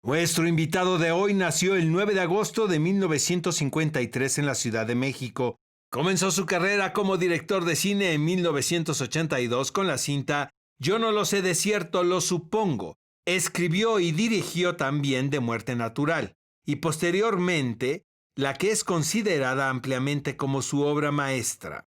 Nuestro invitado de hoy nació el 9 de agosto de 1953 en la Ciudad de México. Comenzó su carrera como director de cine en 1982 con la cinta Yo no lo sé de cierto, lo supongo. Escribió y dirigió también De muerte natural, y posteriormente la que es considerada ampliamente como su obra maestra,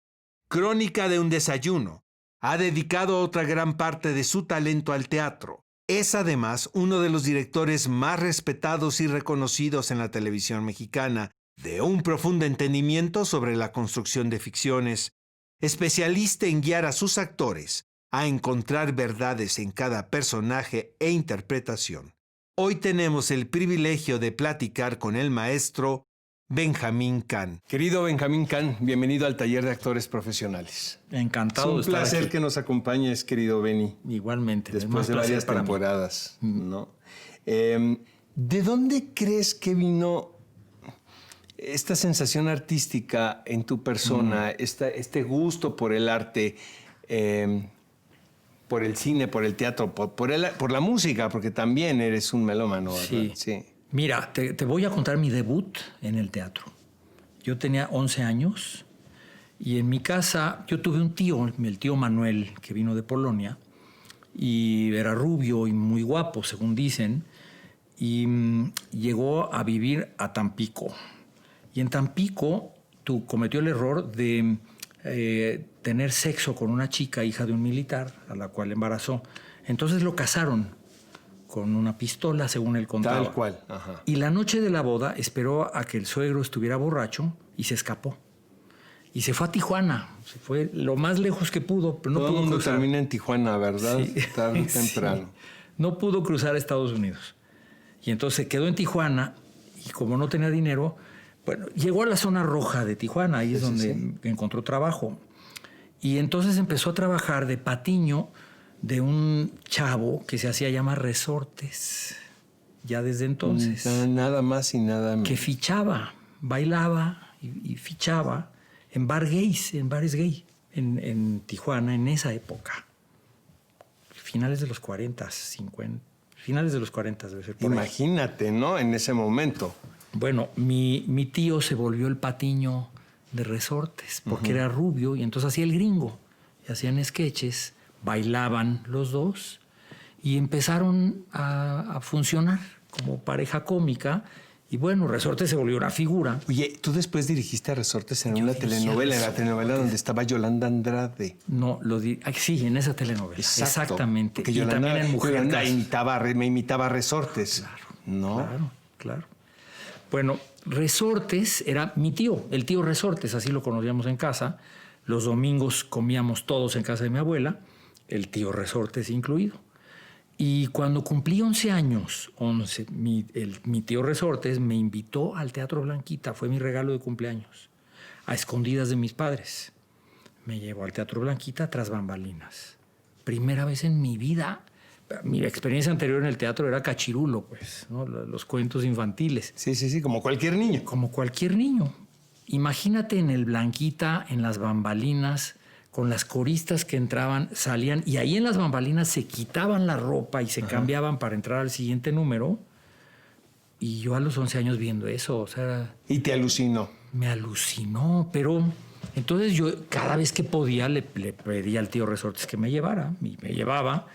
Crónica de un desayuno. Ha dedicado otra gran parte de su talento al teatro. Es además uno de los directores más respetados y reconocidos en la televisión mexicana, de un profundo entendimiento sobre la construcción de ficciones, especialista en guiar a sus actores a encontrar verdades en cada personaje e interpretación. Hoy tenemos el privilegio de platicar con el maestro Benjamín Can. Querido Benjamín Can, bienvenido al Taller de Actores Profesionales. Encantado de estar aquí. Es un placer que nos acompañes, querido Beni. Igualmente. Después de varias temporadas, ¿no? ¿De dónde crees que vino esta sensación artística en tu persona, este gusto por el arte, por el cine, por el teatro, por la música? Porque también eres un melómano, ¿verdad? Sí. Mira, te voy a contar mi debut en el teatro. Yo tenía 11 años y en mi casa yo tuve un tío, el tío Manuel, que vino de Polonia, y era rubio y muy guapo, según dicen, y llegó a vivir a Tampico. Y en Tampico cometió el error de tener sexo con una chica, hija de un militar, a la cual embarazó. Entonces lo casaron con una pistola, según él contaba. Tal cual. Ajá. Y la noche de la boda esperó a que el suegro estuviera borracho y se escapó. Y se fue a Tijuana. Se fue lo más lejos que pudo, pero no Todo pudo el mundo cruzar. termina en Tijuana, ¿verdad? Sí. Tarde o temprano. Sí. No pudo cruzar a Estados Unidos. Y entonces se quedó en Tijuana y como no tenía dinero, bueno, llegó a la zona roja de Tijuana. Ahí es donde encontró trabajo. Y entonces empezó a trabajar de patiño de un chavo que se hacía llamar Resortes, ya desde entonces. Nada más y nada menos. Que fichaba, bailaba y fichaba en bares gay, en Tijuana, en esa época. Finales de los 40, 50, finales de los 40 debe ser por Imagínate, ahí. ¿No? En ese momento. Bueno, mi tío se volvió el patiño de Resortes, porque era rubio y entonces hacía el gringo. Y hacían sketches, bailaban los dos y empezaron a funcionar como pareja cómica. Y bueno, Resortes se volvió una figura. Oye, tú después dirigiste a Resortes en una telenovela, en la telenovela donde estaba Yolanda Andrade. No, sí, en esa telenovela. Exacto. Exactamente. Porque y Yolanda, también en Mujer Yolanda Gas. me imitaba a Resortes. Claro, ¿no? Claro. Bueno, Resortes era mi tío, el tío Resortes, así lo conocíamos en casa. Los domingos comíamos todos en casa de mi abuela, el tío Resortes incluido. Y cuando cumplí 11 años, mi tío Resortes me invitó al Teatro Blanquita, fue mi regalo de cumpleaños, a escondidas de mis padres. Me llevó al Teatro Blanquita tras bambalinas. Primera vez en mi vida. Mi experiencia anterior en el teatro era cachirulo, pues, ¿no? Los cuentos infantiles. Sí, como cualquier niño. Como cualquier niño. Imagínate en el Blanquita, en las bambalinas, con las coristas que entraban, salían, y ahí en las bambalinas se quitaban la ropa y se cambiaban para entrar al siguiente número. Y yo a los 11 años viendo eso, o sea... ¿Y te alucinó? Me alucinó, pero... Entonces yo cada vez que podía le pedía al tío Resortes que me llevara, y me llevaba.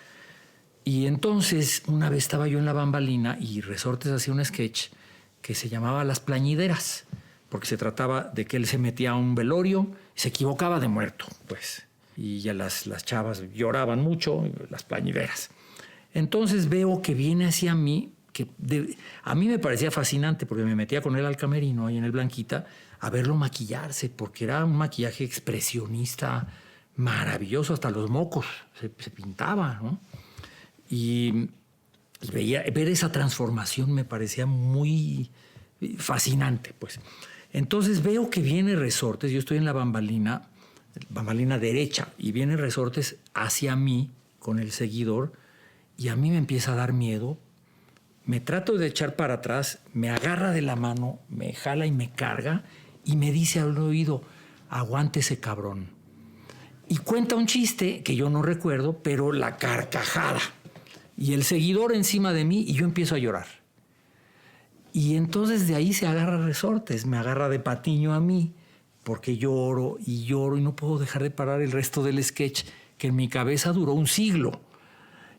Y entonces una vez estaba yo en la bambalina y Resortes hacía un sketch que se llamaba Las Plañideras, porque se trataba de que él se metía a un velorio y se equivocaba de muerto, pues. Y ya las chavas lloraban mucho, las plañideras. Entonces veo que viene hacia mí, a mí me parecía fascinante porque me metía con él al camerino ahí en el Blanquita a verlo maquillarse, porque era un maquillaje expresionista maravilloso, hasta los mocos se pintaba, ¿no? Y ver esa transformación me parecía muy fascinante, pues. Entonces veo que viene Resortes, yo estoy en la bambalina derecha, y viene Resortes hacia mí con el seguidor, y a mí me empieza a dar miedo. Me trato de echar para atrás, me agarra de la mano, me jala y me carga, y me dice al oído, aguántese, cabrón. Y cuenta un chiste que yo no recuerdo, pero la carcajada. Y el seguidor encima de mí, y yo empiezo a llorar. Y entonces de ahí se agarra Resortes, me agarra de patiño a mí, porque lloro y no puedo dejar de parar el resto del sketch, que en mi cabeza duró un siglo.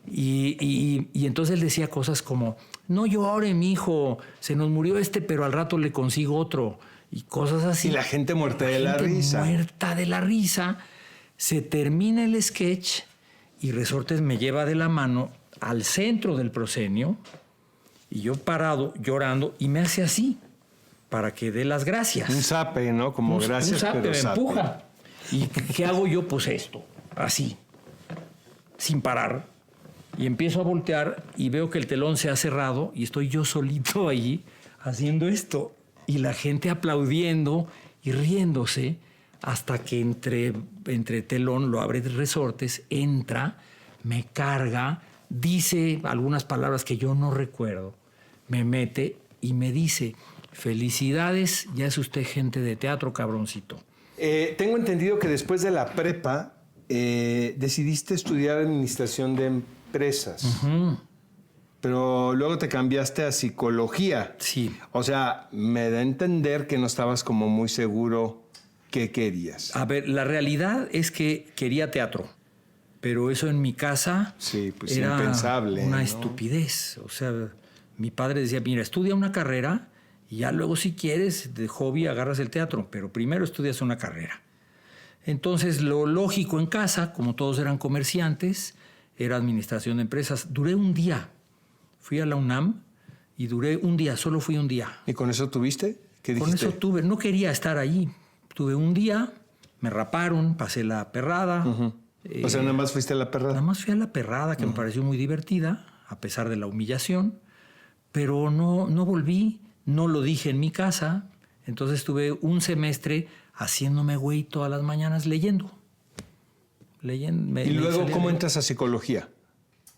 Y entonces él decía cosas como, no llore, mijo, se nos murió pero al rato le consigo otro, y cosas así. Y la gente muerta de la risa. Muerta de la risa. Se termina el sketch y Resortes me lleva de la mano al centro del proscenio, y yo parado, llorando, y me hace así, para que dé las gracias. Un zape, ¿no? Como gracias, un zape, pero me zape. empuja. ¿Y qué hago yo? Pues esto, así, sin parar. Y empiezo a voltear y veo que el telón se ha cerrado y estoy yo solito allí haciendo esto. Y la gente aplaudiendo y riéndose, hasta que entre telón lo abre Resortes, entra, me carga, dice algunas palabras que yo no recuerdo, me mete y me dice, felicidades, ya es usted gente de teatro, cabroncito. Tengo entendido que después de la prepa decidiste estudiar administración de empresas. Uh-huh. Pero luego te cambiaste a psicología. Sí. O sea, me da a entender que no estabas como muy seguro qué querías. A ver, la realidad es que quería teatro, pero eso en mi casa Sí, pues era impensable, una ¿no? estupidez. O sea, mi padre decía, mira, estudia una carrera y ya luego si quieres de hobby agarras el teatro, pero primero estudias una carrera. Entonces lo lógico en casa, como todos eran comerciantes, era administración de empresas. Duré un día. Fui a la UNAM y duré un día, solo fui un día. ¿Y con eso tuviste? ¿Qué dijiste? Con eso tuve, no quería estar allí. Tuve un día, me raparon, pasé la perrada. Uh-huh. O sea, nada más fuiste a la perrada. Nada más fui a la perrada, que me pareció muy divertida, a pesar de la humillación, pero no volví, no lo dije en mi casa. Entonces estuve un semestre haciéndome güey todas las mañanas leyendo. ¿Y luego cómo entras a psicología?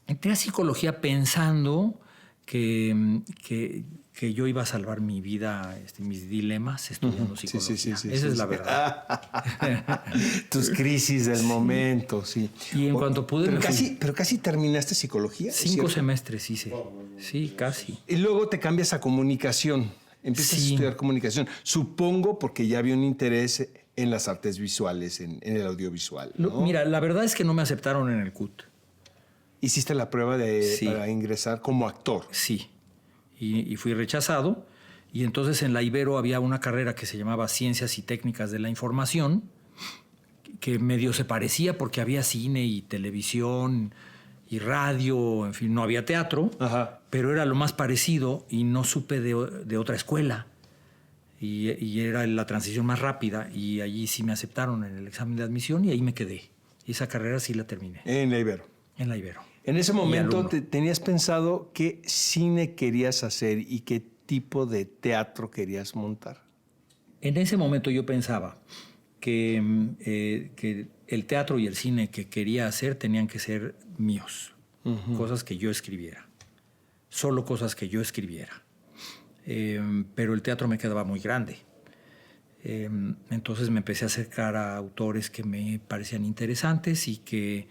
Entré a psicología pensando que yo iba a salvar mi vida, mis dilemas estudiando psicología. Sí, Esa es la verdad. Tus crisis del momento, sí. Y en cuanto pude... Pero casi terminaste psicología. 5 semestres hice. Sí, casi. Y luego te cambias a comunicación. Empiezas a estudiar comunicación. Supongo porque ya había un interés en las artes visuales, en el audiovisual, ¿no? Mira, la verdad es que no me aceptaron en el CUT. ¿Hiciste la prueba para ingresar como actor? Sí. Y fui rechazado. Y entonces en la Ibero había una carrera que se llamaba Ciencias y Técnicas de la Información, que medio se parecía porque había cine y televisión y radio, en fin, no había teatro. Ajá. Pero era lo más parecido y no supe de otra escuela. Y era la transición más rápida y allí sí me aceptaron en el examen de admisión y ahí me quedé. Y esa carrera sí la terminé. En la Ibero. En la Ibero. En ese momento tenías pensado qué cine querías hacer y qué tipo de teatro querías montar. En ese momento yo pensaba que el teatro y el cine que quería hacer tenían que ser míos. Uh-huh. Cosas que yo escribiera. Solo cosas que yo escribiera. Pero el teatro me quedaba muy grande. Entonces me empecé a acercar a autores que me parecían interesantes y que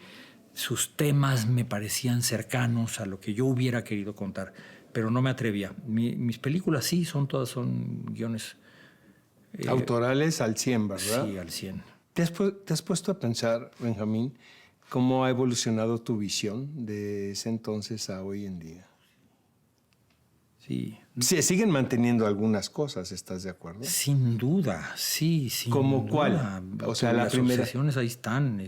sus temas me parecían cercanos a lo que yo hubiera querido contar, pero no me atrevía. Mis películas sí, todas son guiones... autorales al 100, ¿verdad? Sí, al 100. ¿Te has puesto a pensar, Benjamín, cómo ha evolucionado tu visión de ese entonces a hoy en día? Sí. Se siguen manteniendo algunas cosas, ¿estás de acuerdo? Sin duda, sí, sin ¿Cómo duda. cuál? O sea, la las primera... obsesiones ahí están,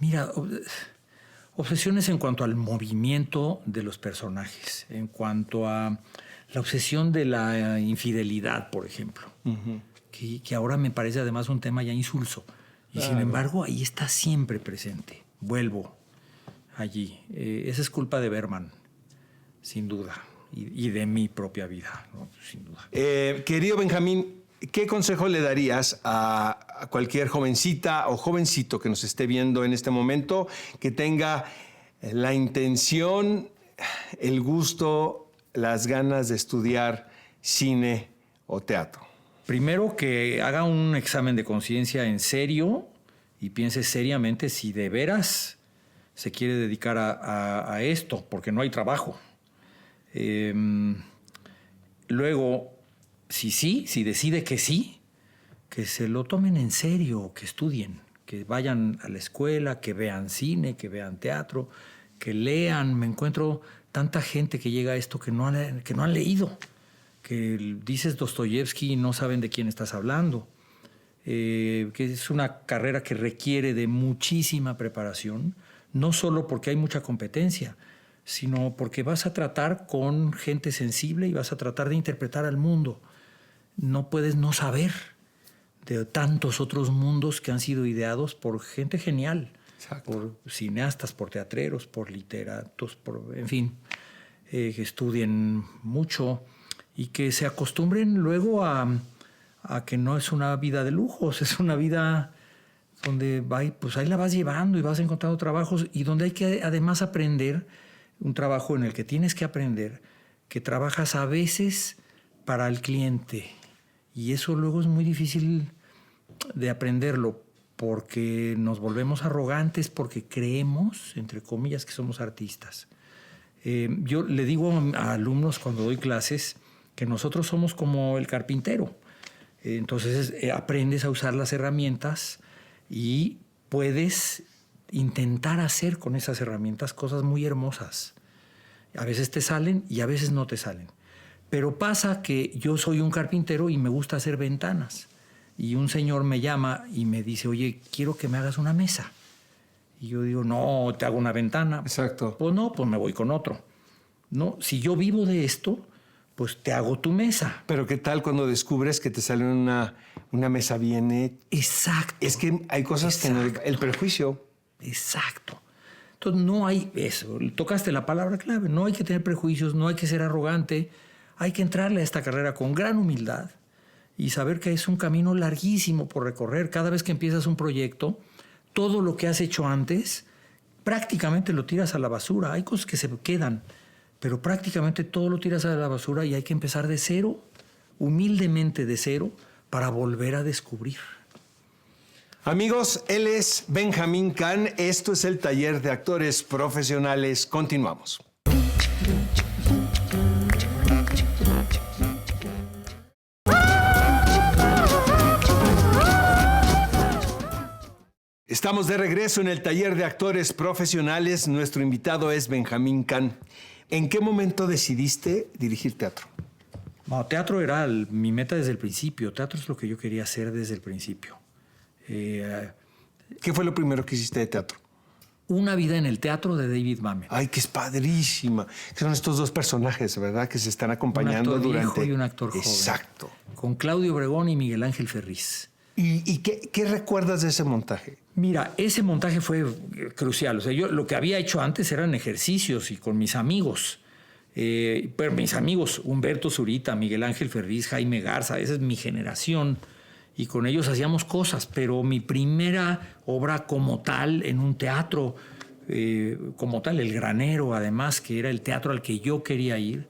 mira, obsesiones en cuanto al movimiento de los personajes, en cuanto a la obsesión de la infidelidad, por ejemplo, uh-huh. que ahora me parece además un tema ya insulso. Y sin embargo, ahí está siempre presente. Vuelvo allí. Esa es culpa de Berman, sin duda. y de mi propia vida, ¿no? Sin duda. Querido Benjamín, ¿qué consejo le darías a cualquier jovencita o jovencito que nos esté viendo en este momento, que tenga la intención, el gusto, las ganas de estudiar cine o teatro? Primero, que haga un examen de conciencia en serio y piense seriamente si de veras se quiere dedicar a esto, porque no hay trabajo. Luego, si decide que sí, que se lo tomen en serio, que estudien, que vayan a la escuela, que vean cine, que vean teatro, que lean. Me encuentro tanta gente que llega a esto que no han leído, que dices Dostoyevsky y no saben de quién estás hablando, que es una carrera que requiere de muchísima preparación, no solo porque hay mucha competencia, sino porque vas a tratar con gente sensible y vas a tratar de interpretar al mundo. No puedes no saber de tantos otros mundos que han sido ideados por gente genial. Exacto. Por cineastas, por teatreros, por literatos, en fin, que estudien mucho y que se acostumbren luego a que no es una vida de lujos, es una vida donde pues ahí la vas llevando y vas encontrando trabajos y donde hay que además aprender, un trabajo en el que tienes que aprender que trabajas a veces para el cliente, y eso luego es muy difícil de aprenderlo porque nos volvemos arrogantes porque creemos, entre comillas, que somos artistas. Yo le digo a alumnos cuando doy clases que nosotros somos como el carpintero. Entonces aprendes a usar las herramientas y puedes intentar hacer con esas herramientas cosas muy hermosas. A veces te salen y a veces no te salen. Pero pasa que yo soy un carpintero y me gusta hacer ventanas. Y un señor me llama y me dice, oye, quiero que me hagas una mesa. Y yo digo, no, te hago una ventana. Exacto. Pues no, pues me voy con otro. No, si yo vivo de esto, pues te hago tu mesa. Pero ¿qué tal cuando descubres que te sale una mesa bien hecha? Exacto. Es que hay cosas que no... El prejuicio. Exacto. Entonces no hay eso. Tocaste la palabra clave. No hay que tener prejuicios, no hay que ser arrogante. Hay que entrarle a esta carrera con gran humildad y saber que es un camino larguísimo por recorrer. Cada vez que empiezas un proyecto, todo lo que has hecho antes prácticamente lo tiras a la basura. Hay cosas que se quedan, pero prácticamente todo lo tiras a la basura y hay que empezar de cero, humildemente de cero, para volver a descubrir. Amigos, él es Benjamín Can. Esto es el Taller de Actores Profesionales. Continuamos. Estamos de regreso en el Taller de Actores Profesionales. Nuestro invitado es Benjamín Can. ¿En qué momento decidiste dirigir teatro? No, teatro era mi meta desde el principio. Teatro es lo que yo quería hacer desde el principio. ¿Qué fue lo primero que hiciste de teatro? Una vida en el teatro de David Mamet. Ay, que es padrísima. Son estos dos personajes, ¿verdad? Que se están acompañando un actor durante... viejo y un actor joven. Exacto. Con Claudio Obregón y Miguel Ángel Ferriz. ¿Y qué recuerdas de ese montaje? Mira, ese montaje fue crucial. O sea, yo lo que había hecho antes eran ejercicios y con mis amigos. Pero mis amigos, Humberto Zurita, Miguel Ángel Ferriz, Jaime Garza, esa es mi generación. Y con ellos hacíamos cosas. Pero mi primera obra como tal, en un teatro, como tal, El Granero, además, que era el teatro al que yo quería ir,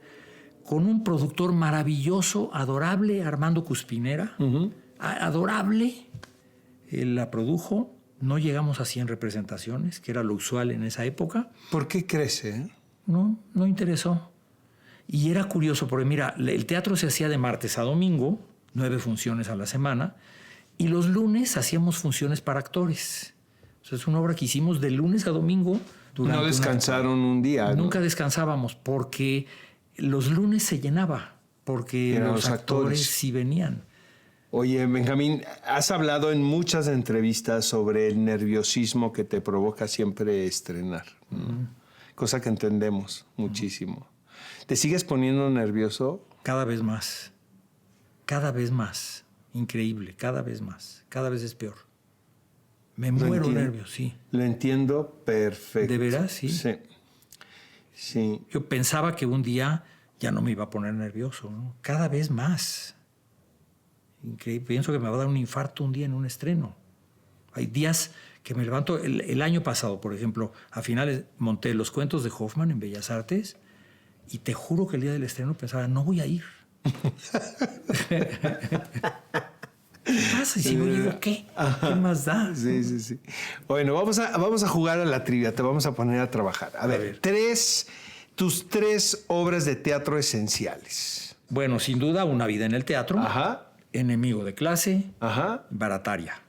con un productor maravilloso, adorable, Armando Cuspinera. Adorable, él la produjo. No llegamos a 100 representaciones, que era lo usual en esa época. ¿Por qué crece? No interesó. Y era curioso, porque mira, el teatro se hacía de martes a domingo, 9 funciones a la semana, y los lunes hacíamos funciones para actores. O sea, es una obra que hicimos de lunes a domingo. No descansaron un día, ¿no? Nunca descansábamos, porque los lunes se llenaba, porque los actores sí venían. Oye, Benjamín, has hablado en muchas entrevistas sobre el nerviosismo que te provoca siempre estrenar, ¿no? Cosa que entendemos muchísimo. ¿Te sigues poniendo nervioso? Cada vez más. Cada vez más. Increíble, cada vez más. Cada vez es peor. Me muero nervios, sí. Lo entiendo perfecto. ¿De veras? Sí. Sí. Yo pensaba que un día ya no me iba a poner nervioso, ¿no? Cada vez más. Increíble. Pienso que me va a dar un infarto un día en un estreno. Hay días que me levanto. El año pasado, por ejemplo, a finales monté Los Cuentos de Hoffman en Bellas Artes y te juro que el día del estreno pensaba, no voy a ir. ¿Qué pasa? Y si no llego, ¿qué? ¿Qué más da? Sí. Bueno, vamos a jugar a la trivia. Te vamos a poner a trabajar. A ver. Tus 3 obras de teatro esenciales. Bueno, sin duda, Una vida en el teatro. Ajá. Enemigo de clase. Ajá. Barataria.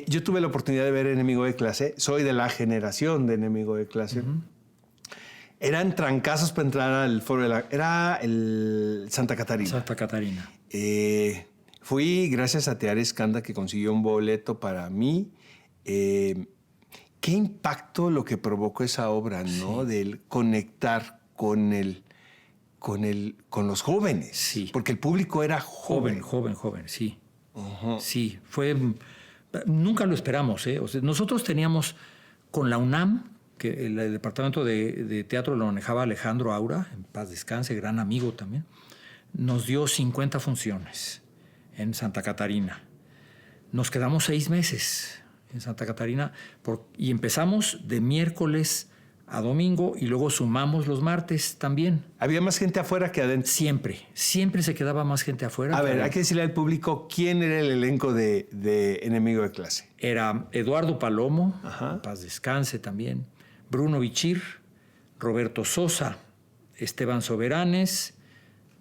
Yo tuve la oportunidad de ver Enemigo de clase. Soy de la generación de Enemigo de clase. Uh-huh. Eran trancazos para entrar al foro de la... Era el Santa Catarina. Santa Catarina. Fui gracias a Teare Escanda, que consiguió un boleto para mí. Qué impacto lo que provocó esa obra, ¿no? Sí. Del conectar con los jóvenes. Sí. Porque el público era joven. Joven, sí. Uh-huh. Sí, fue... Nunca lo esperamos, ¿eh? O sea, nosotros teníamos con la UNAM, que el departamento de teatro lo manejaba Alejandro Aura, en paz descanse, gran amigo también, nos dio 50 funciones en Santa Catarina. Nos quedamos 6 meses en Santa Catarina y empezamos de miércoles a domingo y luego sumamos los martes también. ¿Había más gente afuera que adentro? Siempre se quedaba más gente afuera. A ver, hay que decirle al público quién era el elenco de Enemigo de clase. Era Eduardo Palomo, ajá, paz descanse también, Bruno Bichir, Roberto Sosa, Esteban Soberanes,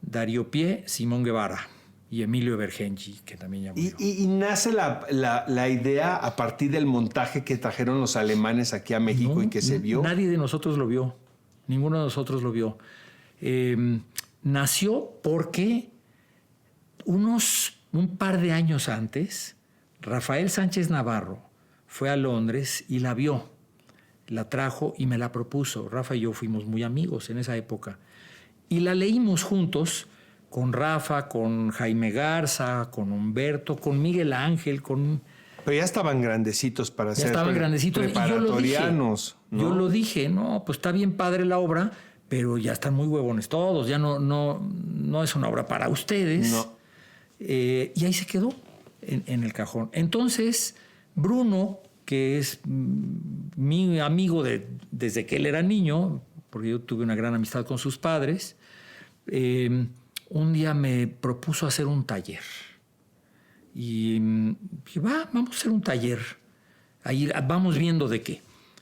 Darío Pie, Simón Guevara y Emilio Evergenji, que también ya murió. Y nace la idea a partir del montaje que trajeron los alemanes aquí a México y que se vio. Nadie de nosotros lo vio. Ninguno de nosotros lo vio. Nació porque un par de años antes, Rafael Sánchez Navarro fue a Londres y la vio. La trajo y me la propuso. Rafa y yo fuimos muy amigos en esa época. Y la leímos juntos con Rafa, con Jaime Garza, con Humberto, con Miguel Ángel, con... Pero ya estaban grandecitos para ser preparatorianos. Yo lo dije, no, pues está bien padre la obra, pero ya están muy huevones todos, ya no es una obra para ustedes. No. Y ahí se quedó en el cajón. Entonces, Bruno, que es mi amigo desde que él era niño, porque yo tuve una gran amistad con sus padres, un día me propuso hacer un taller. Y dije, vamos a hacer un taller. Ahí vamos viendo de qué.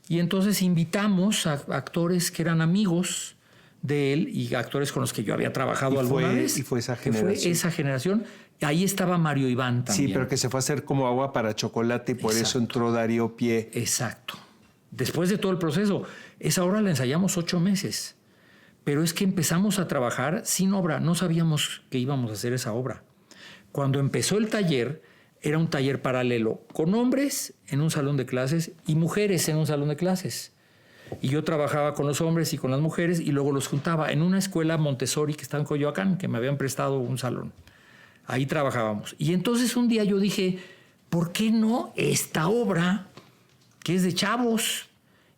Y entonces invitamos a actores que eran amigos de él y actores con los que yo había trabajado alguna vez. Y fue esa generación. Ahí estaba Mario Iván también. Sí, pero que se fue a hacer como agua para chocolate y por eso entró Darío Pie. Exacto. Después de todo el proceso. Esa obra la ensayamos 8 meses. Pero es que empezamos a trabajar sin obra. No sabíamos que íbamos a hacer esa obra. Cuando empezó el taller, era un taller paralelo con hombres en un salón de clases y mujeres en un salón de clases. Y yo trabajaba con los hombres y con las mujeres y luego los juntaba en una escuela Montessori que está en Coyoacán, que me habían prestado un salón. Ahí trabajábamos. Y entonces un día yo dije, ¿por qué no esta obra, que es de chavos?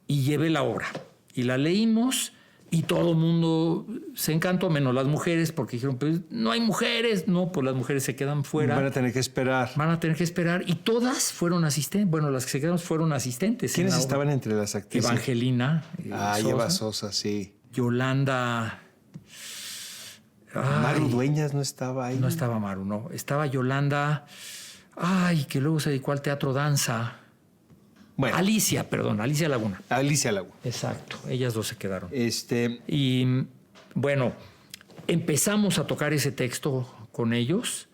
Y llevé la obra. Y la leímos y todo el mundo se encantó, menos las mujeres, porque dijeron, pues no hay mujeres. No, pues las mujeres se quedan fuera. Van a tener que esperar. Y todas fueron asistentes. Bueno, las que se quedaron fueron asistentes. ¿Quiénes estaban entre las actrices? Evangelina. Eva Sosa, sí. Yolanda... Maru Dueñas no estaba ahí. No estaba Maru, no. Estaba Yolanda, que luego se dedicó al teatro danza. Bueno. Alicia Laguna. Alicia Laguna. Exacto. Ellas dos se quedaron. Y bueno, empezamos a tocar ese texto con ellos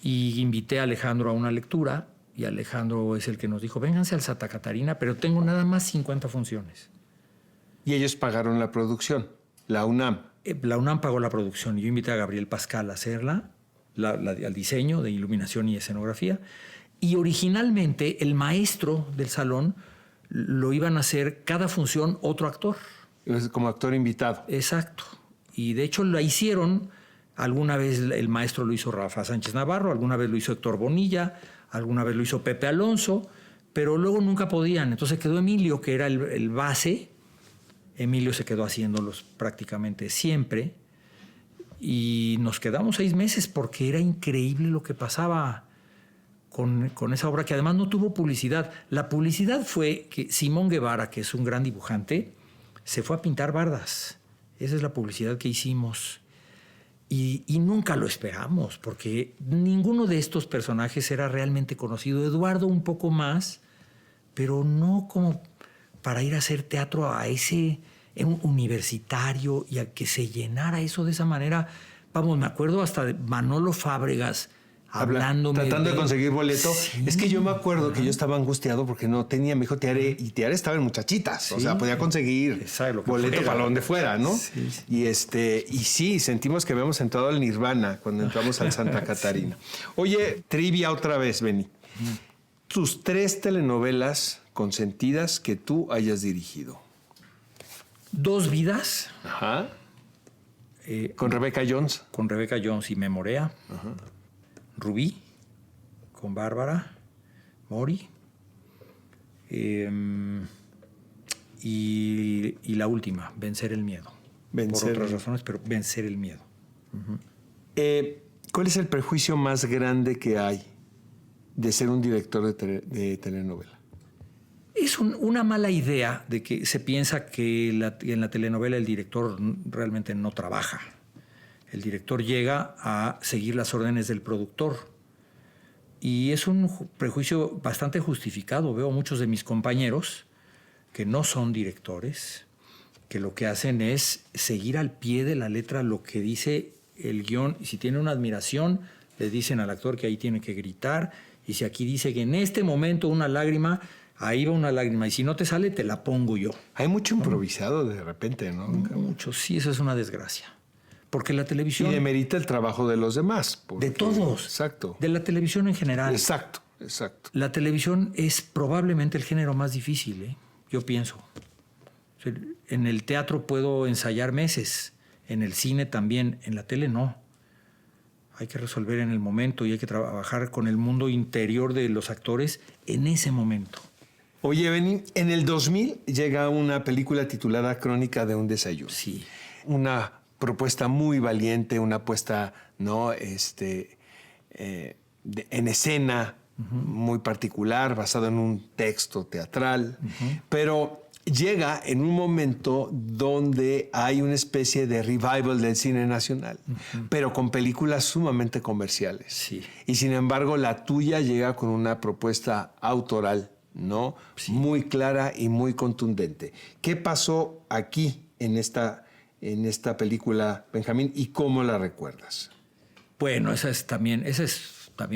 y invité a Alejandro a una lectura y Alejandro es el que nos dijo, vénganse al Santa Catarina, pero tengo nada más 50 funciones. Y ellos pagaron la producción, la UNAM. La UNAM pagó la producción y yo invité a Gabriel Pascal a hacerla, al diseño de iluminación y escenografía. Y originalmente el maestro del salón lo iban a hacer cada función otro actor. Como actor invitado. Exacto. Y de hecho la hicieron, alguna vez el maestro lo hizo Rafa Sánchez Navarro, alguna vez lo hizo Héctor Bonilla, alguna vez lo hizo Pepe Alonso, pero luego nunca podían. Entonces quedó Emilio, que era el base. Emilio se quedó haciéndolos prácticamente siempre. y nos quedamos 6 meses porque era increíble lo que pasaba con esa obra, que además no tuvo publicidad. La publicidad fue que Simón Guevara, que es un gran dibujante, se fue a pintar bardas. Esa es la publicidad que hicimos. Y nunca lo esperamos, porque ninguno de estos personajes era realmente conocido. Eduardo un poco más, pero no como para ir a hacer teatro a ese universitario y a que se llenara eso de esa manera. Vamos, me acuerdo hasta de Manolo Fábregas hablándome. Tratando de conseguir boleto. Sí. Es que yo me acuerdo que yo estaba angustiado porque no tenía, me dijo Tiare, y Tiare estaba en Muchachitas. Sí. O sea, podía conseguir boleto fuera, para donde fuera, ¿no? Sí, sí. Y sí, sentimos que habíamos entrado al Nirvana cuando entramos al Santa Catarina. Sí. Oye, trivia otra vez, Benny. Tus 3 telenovelas consentidas que tú hayas dirigido. 2 vidas. Ajá. Con Rebeca Jones. Con Rebeca Jones y Memorea. Ajá. Rubí, con Bárbara Mori. Y la última, Vencer el miedo. Por otras razones, pero Vencer el miedo. Uh-huh. ¿Cuál es el prejuicio más grande que hay de ser un director de telenovela? Es una mala idea de que se piensa que en la telenovela el director realmente no trabaja. El director llega a seguir las órdenes del productor. Y es un prejuicio bastante justificado. Veo muchos de mis compañeros que no son directores, que lo que hacen es seguir al pie de la letra lo que dice el guión. Y si tiene una admiración, le dicen al actor que ahí tiene que gritar. Y si aquí dice que en este momento una lágrima, ahí va una lágrima. Y si no te sale, te la pongo yo. Hay mucho improvisado de repente, ¿no? Mucho, sí, eso es una desgracia. Porque la televisión... Y demerita el trabajo de los demás. De todos. Exacto. De la televisión en general. Exacto. La televisión es probablemente el género más difícil, yo pienso. O sea, en el teatro puedo ensayar meses, en el cine también, en la tele no. Hay que resolver en el momento y hay que trabajar con el mundo interior de los actores en ese momento. Oye, Benny, en el 2000 llega una película titulada Crónica de un desayuno. Sí. Una propuesta muy valiente, una apuesta, ¿no? En escena muy particular, basado en un texto teatral, pero llega en un momento donde hay una especie de revival del cine nacional, pero con películas sumamente comerciales. Sí. Y sin embargo, la tuya llega con una propuesta autoral, ¿no? Sí. Muy clara y muy contundente. ¿Qué pasó aquí en esta película, Benjamín, y cómo la recuerdas? Bueno, esa es también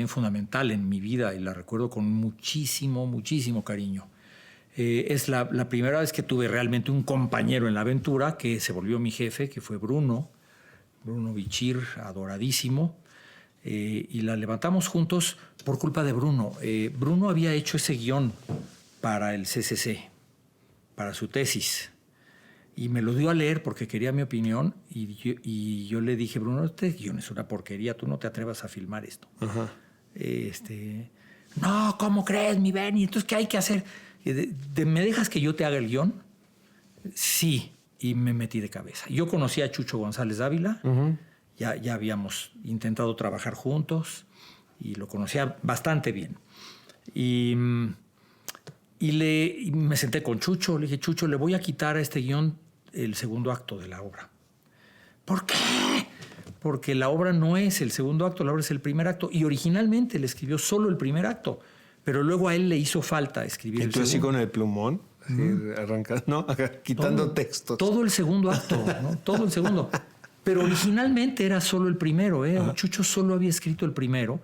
fundamental en mi vida y la recuerdo con muchísimo, muchísimo cariño. Es la primera vez que tuve realmente un compañero en la aventura que se volvió mi jefe, que fue Bruno Bichir, adoradísimo, y la levantamos juntos por culpa de Bruno. Bruno había hecho ese guión para el CCC, para su tesis, y me lo dio a leer porque quería mi opinión, y yo le dije, Bruno, este guión es una porquería, tú no te atrevas a filmar esto. Ajá. No, ¿cómo crees, mi Benny? Entonces, ¿qué hay que hacer? ¿Me dejas que yo te haga el guión? Sí, y me metí de cabeza. Yo conocí a Chucho González Dávila, ya habíamos intentado trabajar juntos y lo conocía bastante bien. Y me senté con Chucho, le dije, Chucho, le voy a quitar a este guión el segundo acto de la obra. ¿Por qué? Porque la obra no es el segundo acto, la obra es el primer acto. Y originalmente le escribió solo el primer acto, pero luego a él le hizo falta escribir el segundo. Entonces, así con el plumón, arrancando, ¿no? Quitando textos. Todo el segundo acto, ¿no? Todo el segundo. Pero originalmente era solo el primero, ¿eh? Chucho solo había escrito el primero.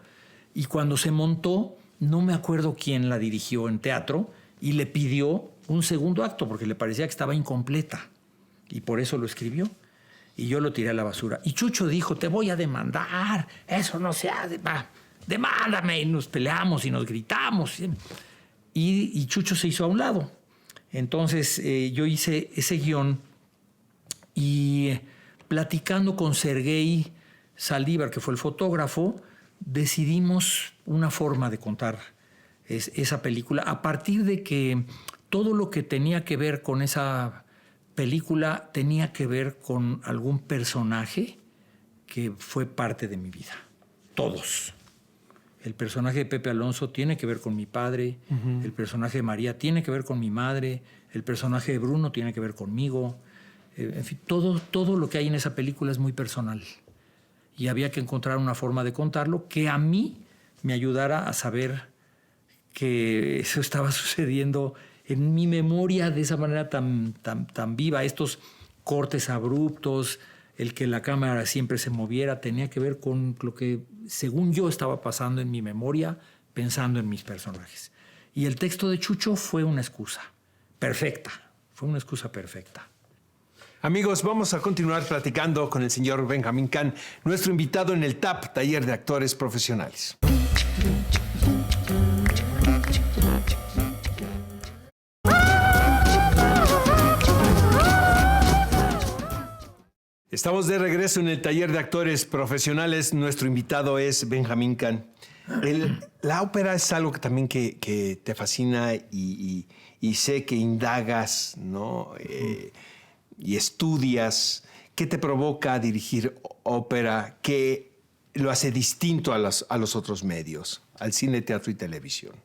Y cuando se montó, no me acuerdo quién la dirigió en teatro, y le pidió un segundo acto porque le parecía que estaba incompleta. Y por eso lo escribió. Y yo lo tiré a la basura. Y Chucho dijo, te voy a demandar. Eso no se hace. Va, demándame. Y nos peleamos y nos gritamos. Y Chucho se hizo a un lado. Entonces yo hice ese guión y platicando con Sergei Saldívar, que fue el fotógrafo, decidimos una forma de contar esa película a partir de que todo lo que tenía que ver con esa película tenía que ver con algún personaje que fue parte de mi vida. Todos. El personaje de Pepe Alonso tiene que ver con mi padre, el personaje de María tiene que ver con mi madre, el personaje de Bruno tiene que ver conmigo. En fin, todo lo que hay en esa película es muy personal. Y había que encontrar una forma de contarlo que a mí me ayudara a saber que eso estaba sucediendo en mi memoria de esa manera tan viva. Estos cortes abruptos, el que la cámara siempre se moviera, tenía que ver con lo que, según yo, estaba pasando en mi memoria, pensando en mis personajes. Y el texto de Chucho fue una excusa perfecta. Fue una excusa perfecta. Amigos, vamos a continuar platicando con el señor Benjamín Kahn, nuestro invitado en el TAP, Taller de Actores Profesionales. Estamos de regreso en el Taller de Actores Profesionales. Nuestro invitado es Benjamín Kahn. La ópera es algo que también que te fascina y sé que indagas, ¿no? Y estudias. ¿Qué te provoca dirigir ópera? ¿Qué lo hace distinto a los otros medios, al cine, teatro y televisión?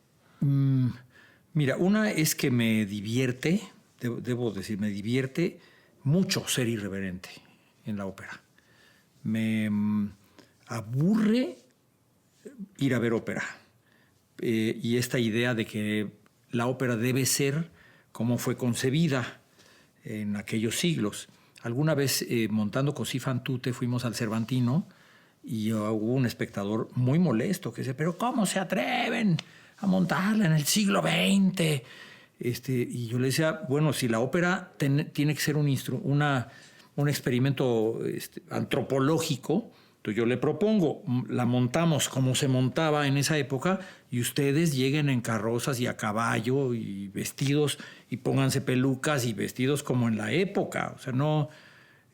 Mira, una es que me divierte, debo decir, me divierte mucho ser irreverente en la ópera. Me aburre ir a ver ópera. Y esta idea de que la ópera debe ser como fue concebida en aquellos siglos. Alguna vez, montando Così fan tutte, fuimos al Cervantino y hubo un espectador muy molesto que dice, ¿pero cómo se atreven a montarla en el siglo XX? Y yo le decía, bueno, si la ópera tiene que ser un experimento antropológico, entonces yo le propongo, la montamos como se montaba en esa época y ustedes lleguen en carrozas y a caballo y vestidos y pónganse pelucas y vestidos como en la época. O sea, no,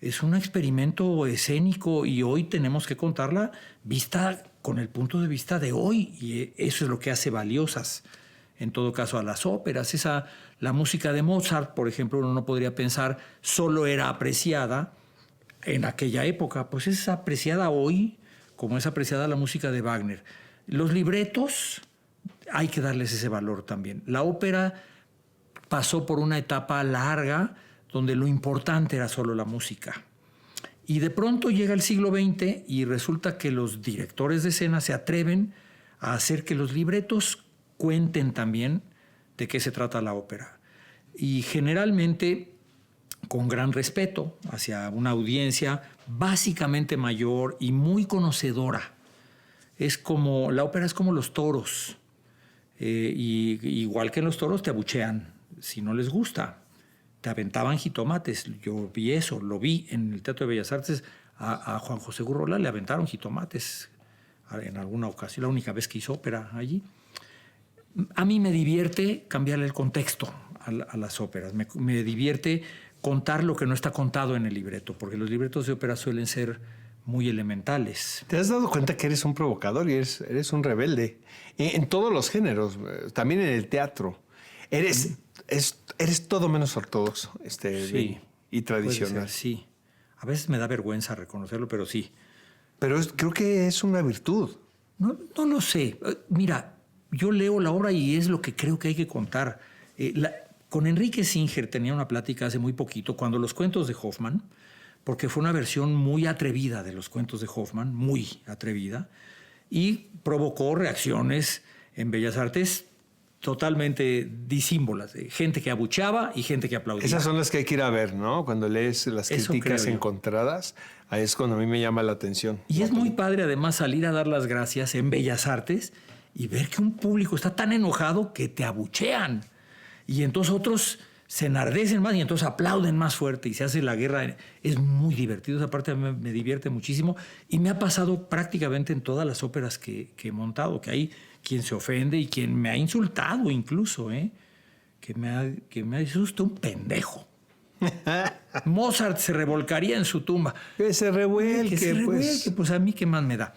es un experimento escénico y hoy tenemos que contarla vista con el punto de vista de hoy y eso es lo que hace valiosas, en todo caso, a las óperas. La música de Mozart, por ejemplo, uno no podría pensar solo era apreciada en aquella época, pues es apreciada hoy como es apreciada la música de Wagner. Los libretos hay que darles ese valor también. La ópera pasó por una etapa larga donde lo importante era solo la música. Y de pronto llega el siglo XX y resulta que los directores de escena se atreven a hacer que los libretos cuenten también de qué se trata la ópera. Y generalmente con gran respeto hacia una audiencia básicamente mayor y muy conocedora. La ópera es como los toros. Y igual que en los toros te abuchean si no les gusta. Te aventaban jitomates. Yo vi eso, lo vi en el Teatro de Bellas Artes. A Juan José Gurrola le aventaron jitomates en alguna ocasión, la única vez que hizo ópera allí. A mí me divierte cambiarle el contexto a las óperas. Me divierte contar lo que no está contado en el libreto, porque los libretos de ópera suelen ser muy elementales. ¿Te has dado cuenta que eres un provocador y eres un rebelde? En todos los géneros, también en el teatro. Eres todo menos ortodoxo sí, y tradicional. Ser, sí. A veces me da vergüenza reconocerlo, pero sí. Pero creo que es una virtud. No lo sé. Mira, yo leo la obra y es lo que creo que hay que contar. Con Enrique Singer tenía una plática hace muy poquito, cuando los cuentos de Hoffmann, porque fue una versión muy atrevida de los cuentos de Hoffmann, muy atrevida, y provocó reacciones en Bellas Artes totalmente disímbolas, de gente que abucheaba y gente que aplaudía. Esas son las que hay que ir a ver, ¿no? Cuando lees las críticas encontradas, ahí es cuando a mí me llama la atención. Y es muy padre además salir a dar las gracias en Bellas Artes y ver que un público está tan enojado que te abuchean. Y entonces otros se enardecen más y entonces aplauden más fuerte y se hace la guerra. Es muy divertido, esa parte me divierte muchísimo y me ha pasado prácticamente en todas las óperas que he montado, que hay quien se ofende y quien me ha insultado incluso, que me ha dicho usted un pendejo. Mozart se revolcaría en su tumba. Que se revuelque, pues a mí qué más me da.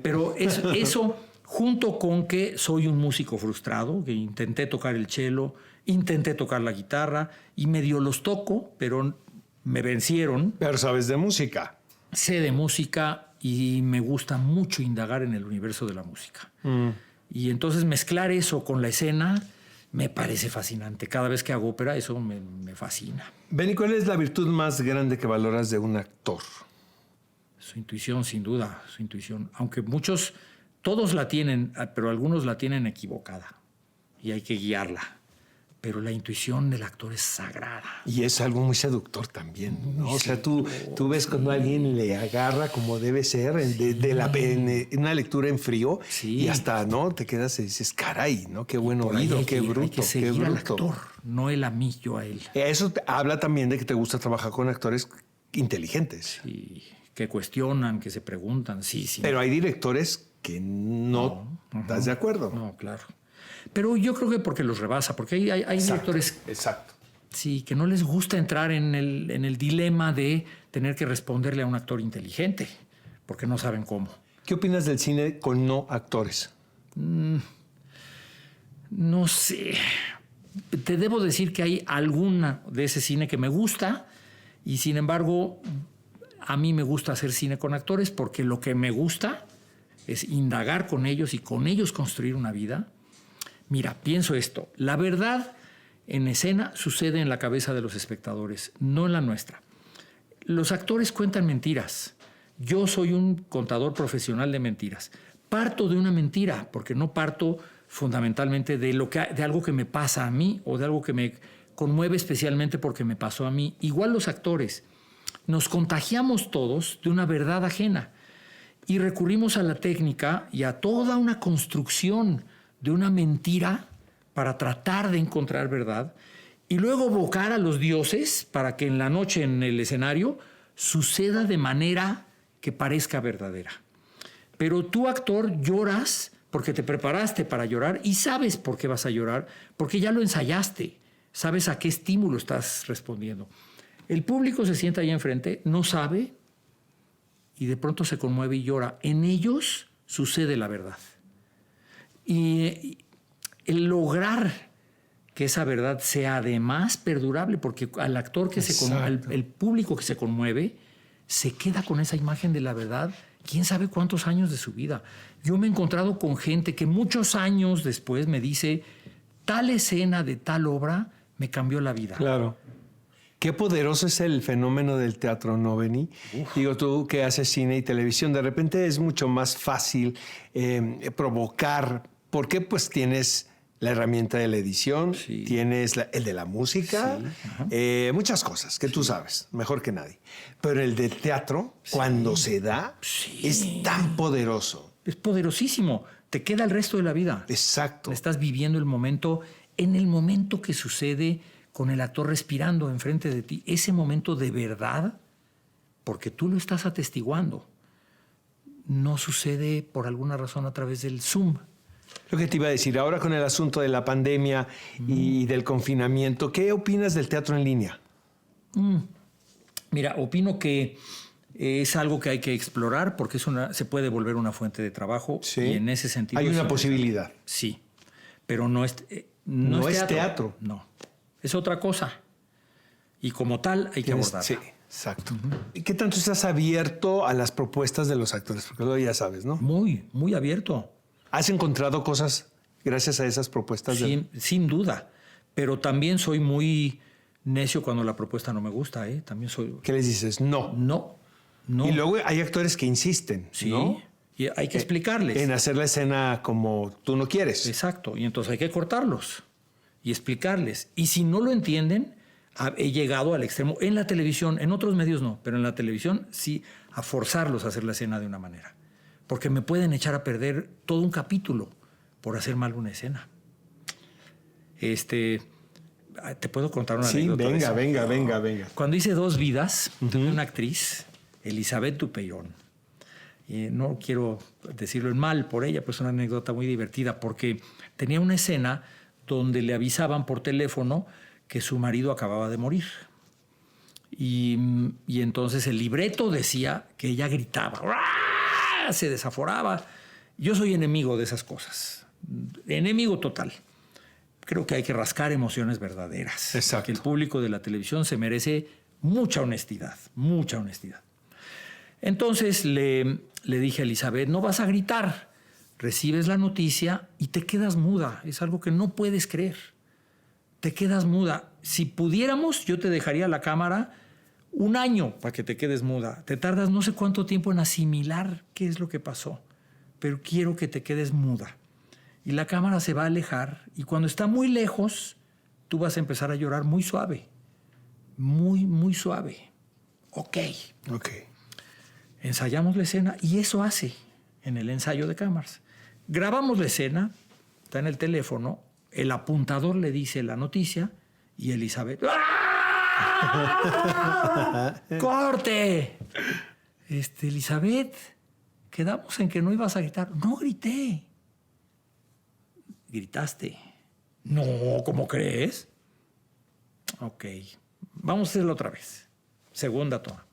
Pero eso junto con que soy un músico frustrado, que intenté tocar el cello, intenté tocar la guitarra y medio los toco, pero me vencieron. Pero sabes de música. Sé de música y me gusta mucho indagar en el universo de la música. Y entonces mezclar eso con la escena me parece fascinante. Cada vez que hago ópera, eso me fascina. Benny, ¿cuál es la virtud más grande que valoras de un actor? Su intuición, sin duda, su intuición. Aunque todos la tienen, pero algunos la tienen equivocada y hay que guiarla. Pero la intuición del actor es sagrada. Y es algo muy seductor también, ¿no? O sea, tú ves cuando alguien le agarra como debe ser, en una lectura en frío, y hasta, ¿no? Te quedas y dices, caray, ¿no? Qué buen oído, qué bruto, hay que seguir qué bruto. al actor, no él a mí, yo a él. Eso habla también de que te gusta trabajar con actores inteligentes. Sí, que cuestionan, que se preguntan, sí. Pero hay directores que no estás de acuerdo. No, claro. Pero yo creo que porque los rebasa, porque hay directores sí, que no les gusta entrar en el dilema de tener que responderle a un actor inteligente, porque no saben cómo. ¿Qué opinas del cine con no actores? No sé. Te debo decir que hay alguna de ese cine que me gusta y, sin embargo, a mí me gusta hacer cine con actores porque lo que me gusta es indagar con ellos y con ellos construir una vida. Mira, pienso esto. La verdad en escena sucede en la cabeza de los espectadores, no en la nuestra. Los actores cuentan mentiras. Yo soy un contador profesional de mentiras. Parto de una mentira, porque no parto fundamentalmente de algo que me pasa a mí o de algo que me conmueve especialmente porque me pasó a mí. Igual los actores. Nos contagiamos todos de una verdad ajena y recurrimos a la técnica y a toda una construcción de una mentira para tratar de encontrar verdad y luego evocar a los dioses para que en la noche en el escenario suceda de manera que parezca verdadera. Pero tú, actor, lloras porque te preparaste para llorar y sabes por qué vas a llorar, porque ya lo ensayaste, sabes a qué estímulo estás respondiendo. El público se sienta ahí enfrente, no sabe y de pronto se conmueve y llora. En ellos sucede la verdad. Y el lograr que esa verdad sea además perdurable, porque al actor que se conmueve, el público que se conmueve, se queda con esa imagen de la verdad, quién sabe cuántos años de su vida. Yo me he encontrado con gente que muchos años después me dice, tal escena de tal obra me cambió la vida. Claro. Qué poderoso es el fenómeno del teatro, ¿no, Benny? Digo, tú que haces cine y televisión, de repente es mucho más fácil provocar. ¿Por qué? Pues tienes la herramienta de la edición, tienes el de la música, muchas cosas que tú sabes, mejor que nadie. Pero el de teatro, cuando se da, es tan poderoso. Es poderosísimo. Te queda el resto de la vida. Exacto. Estás viviendo el momento, en el momento que sucede con el actor respirando enfrente de ti. Ese momento de verdad, porque tú lo estás atestiguando, no sucede por alguna razón a través del Zoom. Lo que te iba a decir, ahora con el asunto de la pandemia y del confinamiento, ¿qué opinas del teatro en línea? Mira, opino que es algo que hay que explorar porque se puede volver una fuente de trabajo y en ese sentido... Hay una posibilidad. Sí, pero no es teatro. No, es otra cosa. Y como tal hay que abordarla. Sí, exacto. ¿Y qué tanto estás abierto a las propuestas de los actores? Porque luego ya sabes, ¿no? Muy, muy abierto. ¿Has encontrado cosas gracias a esas propuestas? Sin duda. Pero también soy muy necio cuando la propuesta no me gusta, ¿eh? También soy... ¿Qué les dices? No. No. Y luego hay actores que insisten, ¿no? Y hay que explicarles. En hacer la escena como tú no quieres. Exacto. Y entonces hay que cortarlos y explicarles. Y si no lo entienden, he llegado al extremo. En la televisión, en otros medios no, pero en la televisión sí, a forzarlos a hacer la escena de una manera. Porque me pueden echar a perder todo un capítulo por hacer mal una escena. ¿Te puedo contar una anécdota? Venga. Cuando hice Dos Vidas, tuve una actriz, Elizabeth Dupeirón. Y no quiero decirlo en mal por ella, pero es una anécdota muy divertida porque tenía una escena donde le avisaban por teléfono que su marido acababa de morir. Y entonces el libreto decía que ella gritaba, ¡ah!, se desaforaba. Yo soy enemigo de esas cosas. Enemigo total. Creo que hay que rascar emociones verdaderas. Exacto. Que el público de la televisión se merece mucha honestidad, mucha honestidad. Entonces le dije a Elizabeth, no vas a gritar, recibes la noticia y te quedas muda. Es algo que no puedes creer. Te quedas muda. Si pudiéramos, yo te dejaría la cámara 1 año para que te quedes muda. Te tardas no sé cuánto tiempo en asimilar qué es lo que pasó, pero quiero que te quedes muda. Y la cámara se va a alejar y cuando está muy lejos, tú vas a empezar a llorar muy suave. Muy, muy suave. Ok. Ensayamos la escena y eso hace en el ensayo de cámaras. Grabamos la escena, está en el teléfono, el apuntador le dice la noticia y Elizabeth... ¡Ah! ¡Corte! Elizabeth, quedamos en que no ibas a gritar. No grité. Gritaste. No, ¿cómo crees? Ok, vamos a hacerlo otra vez. Segunda toma.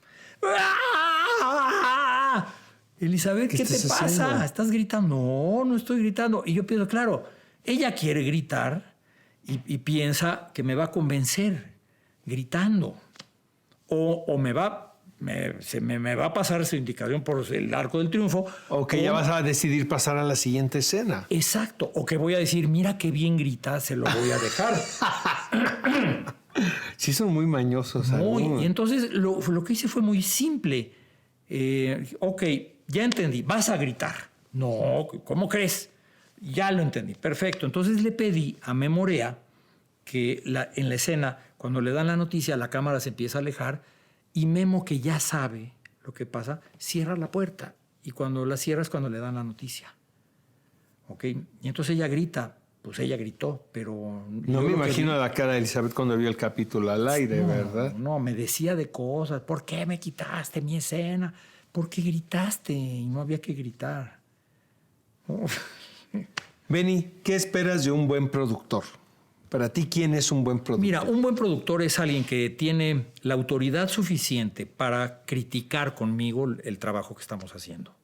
¡Ah! Elizabeth, ¿qué te pasa? Haciendo? ¿Estás gritando? No, no estoy gritando. Y yo pienso, claro, ella quiere gritar y piensa que me va a convencer gritando. O me va a pasar su indicación por el arco del triunfo. O que ya vas a decidir pasar a la siguiente escena. Exacto. O que voy a decir, mira qué bien grita, se lo voy a dejar. Sí, son muy mañosos. Y entonces lo que hice fue muy simple. Ok, ya entendí, vas a gritar. No, ¿cómo crees? Ya lo entendí, perfecto. Entonces le pedí a Memorea que en la escena, cuando le dan la noticia, la cámara se empieza a alejar y Memo, que ya sabe lo que pasa, cierra la puerta. Y cuando la cierra es cuando le dan la noticia. ¿Ok? Y entonces ella grita. Pues ella gritó, pero... No me imagino la cara de Elizabeth cuando vio el capítulo al aire, ¿verdad? No, me decía de cosas. ¿Por qué me quitaste mi escena? ¿Por qué gritaste? Y no había que gritar. Benny, ¿qué esperas de un buen productor? Para ti, ¿quién es un buen productor? Mira, un buen productor es alguien que tiene la autoridad suficiente para criticar conmigo el trabajo que estamos haciendo.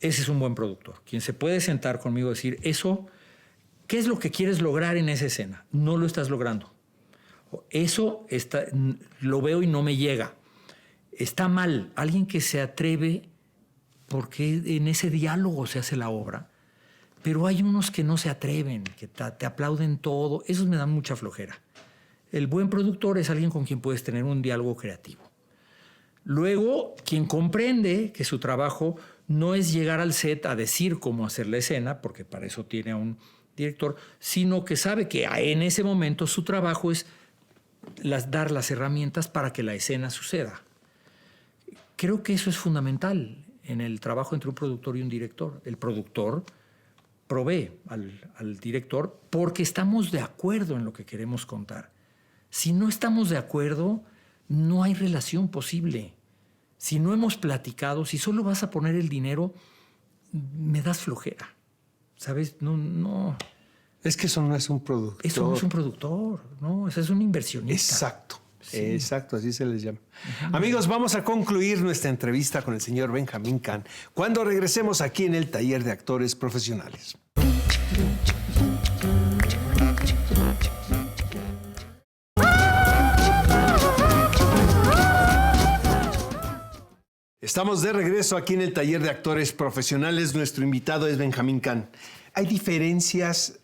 Ese es un buen productor. Quien se puede sentar conmigo y decir, eso... ¿Qué es lo que quieres lograr en esa escena? No lo estás logrando. Eso lo veo y no me llega. Está mal. Alguien que se atreve, porque en ese diálogo se hace la obra, pero hay unos que no se atreven, que te aplauden todo. Esos me dan mucha flojera. El buen productor es alguien con quien puedes tener un diálogo creativo. Luego, quien comprende que su trabajo no es llegar al set a decir cómo hacer la escena, porque para eso tiene a un director, sino que sabe que en ese momento su trabajo es dar las herramientas para que la escena suceda. Creo que eso es fundamental en el trabajo entre un productor y un director. El productor provee al director porque estamos de acuerdo en lo que queremos contar. Si no estamos de acuerdo, no hay relación posible. Si no hemos platicado, si solo vas a poner el dinero, me das flojera. ¿Sabes? No. Es que eso no es un productor. Eso no es un productor, no, eso es un inversionista. Exacto, sí. Exacto, así se les llama. Amigos, vamos a concluir nuestra entrevista con el señor Benjamín Kahn cuando regresemos aquí en el Taller de Actores Profesionales. Estamos de regreso aquí en el Taller de Actores Profesionales. Nuestro invitado es Benjamín Kahn. ¿Hay diferencias